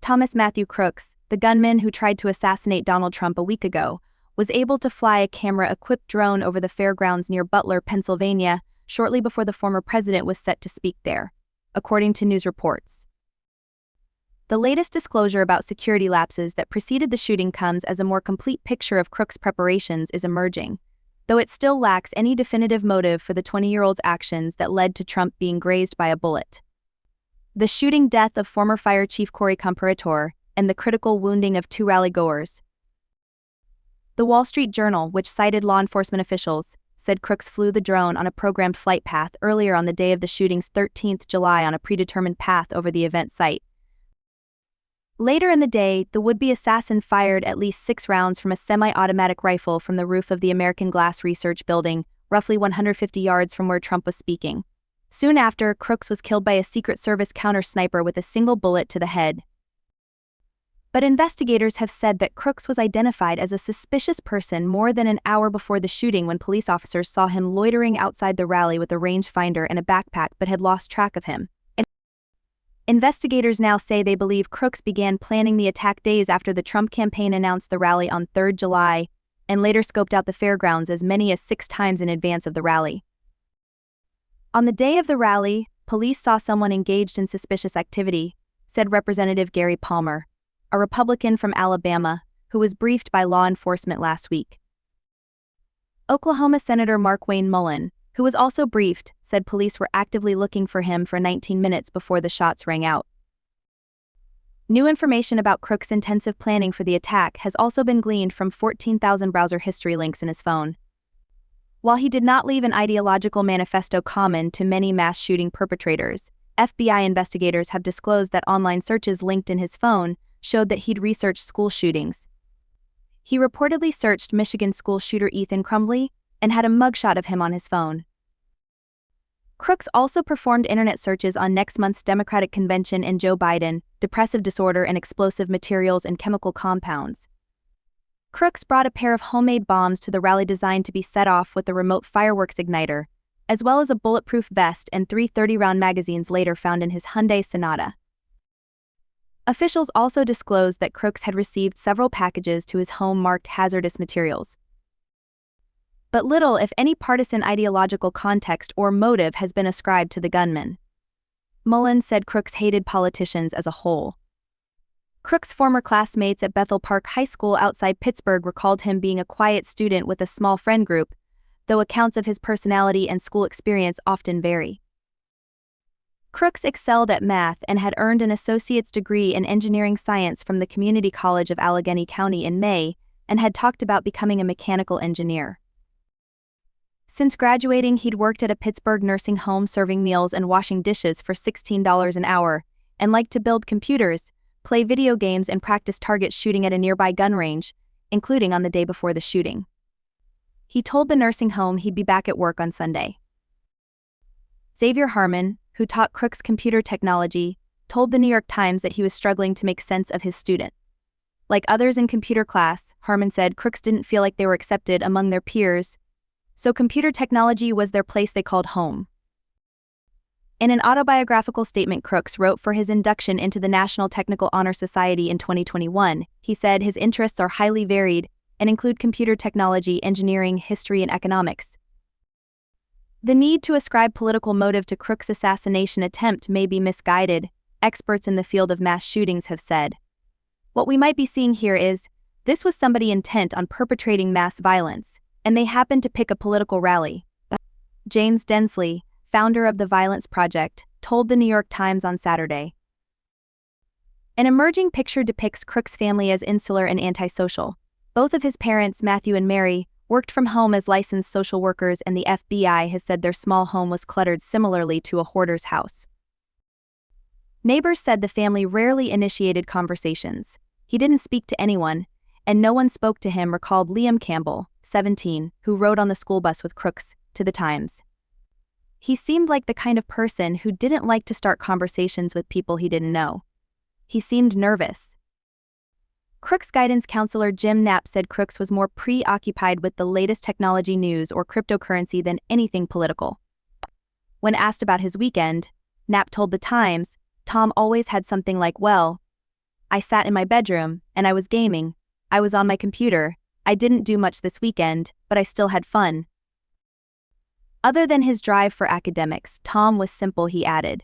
Thomas Matthew Crooks, the gunman who tried to assassinate Donald Trump a week ago, was able to fly a camera-equipped drone over the fairgrounds near Butler, Pennsylvania, shortly before the former president was set to speak there, according to news reports. The latest disclosure about security lapses that preceded the shooting comes as a more complete picture of Crooks' preparations is emerging, though it still lacks any definitive motive for the 20-year-old's actions that led to Trump being grazed by a bullet. The shooting death of former fire chief Corey Comparator and the critical wounding of 2 rally-goers. The Wall Street Journal, which cited law enforcement officials, said Crooks flew the drone on a programmed flight path earlier on the day of the shooting's 13th July on a predetermined path over the event site. Later in the day, the would-be assassin fired at least 6 rounds from a semi-automatic rifle from the roof of the American Glass Research Building, roughly 150 yards from where Trump was speaking. Soon after, Crooks was killed by a Secret Service counter-sniper with a single bullet to the head. But investigators have said that Crooks was identified as a suspicious person more than an hour before the shooting when police officers saw him loitering outside the rally with a rangefinder and a backpack but had lost track of him. Investigators now say they believe Crooks began planning the attack days after the Trump campaign announced the rally on 3 July, and later scoped out the fairgrounds as many as 6 times in advance of the rally. On the day of the rally, police saw someone engaged in suspicious activity, said Representative Gary Palmer, a Republican from Alabama, who was briefed by law enforcement last week. Oklahoma Senator Markwayne Mullin, who was also briefed, said police were actively looking for him for 19 minutes before the shots rang out. New information about Crooks' intensive planning for the attack has also been gleaned from 14,000 browser history links in his phone. While he did not leave an ideological manifesto common to many mass shooting perpetrators, FBI investigators have disclosed that online searches linked in his phone showed that he'd researched school shootings. He reportedly searched Michigan school shooter Ethan Crumbley and had a mugshot of him on his phone. Crooks also performed internet searches on next month's Democratic convention and Joe Biden, depressive disorder and explosive materials and chemical compounds. Crooks brought a pair of homemade bombs to the rally designed to be set off with a remote fireworks igniter, as well as a bulletproof vest and 3 30-round magazines later found in his Hyundai Sonata. Officials also disclosed that Crooks had received several packages to his home marked hazardous materials. But little, if any, partisan ideological context or motive has been ascribed to the gunman. Mullin said Crooks hated politicians as a whole. Crooks' former classmates at Bethel Park High School outside Pittsburgh recalled him being a quiet student with a small friend group, though accounts of his personality and school experience often vary. Crooks excelled at math and had earned an associate's degree in engineering science from the Community College of Allegheny County in May and had talked about becoming a mechanical engineer. Since graduating, he'd worked at a Pittsburgh nursing home serving meals and washing dishes for $16 an hour, and liked to build computers, play video games and practice target shooting at a nearby gun range, including on the day before the shooting. He told the nursing home he'd be back at work on Sunday. Xavier Harmon, who taught Crooks computer technology, told the New York Times that he was struggling to make sense of his student. Like others in computer class, Harmon said Crooks didn't feel like they were accepted among their peers, so computer technology was their place they called home. In an autobiographical statement Crooks wrote for his induction into the National Technical Honor Society in 2021, he said his interests are highly varied and include computer technology, engineering, history, and economics. The need to ascribe political motive to Crooks' assassination attempt may be misguided, experts in the field of mass shootings have said. What we might be seeing here is, this was somebody intent on perpetrating mass violence, and they happened to pick a political rally. James Densley, founder of the Violence Project, told the New York Times on Saturday. An emerging picture depicts Crooks' family as insular and antisocial. Both of his parents, Matthew and Mary, worked from home as licensed social workers, and the FBI has said their small home was cluttered similarly to a hoarder's house. Neighbors said the family rarely initiated conversations. He didn't speak to anyone, and no one spoke to him, recalled Liam Campbell, 17, who rode on the school bus with Crooks, to the Times. He seemed like the kind of person who didn't like to start conversations with people he didn't know. He seemed nervous. Crooks guidance counselor Jim Knapp said Crooks was more preoccupied with the latest technology news or cryptocurrency than anything political. When asked about his weekend, Knapp told The Times, Tom always had something like, well, I sat in my bedroom, and I was gaming. I was on my computer. I didn't do much this weekend, but I still had fun. Other than his drive for academics, Tom was simple, he added.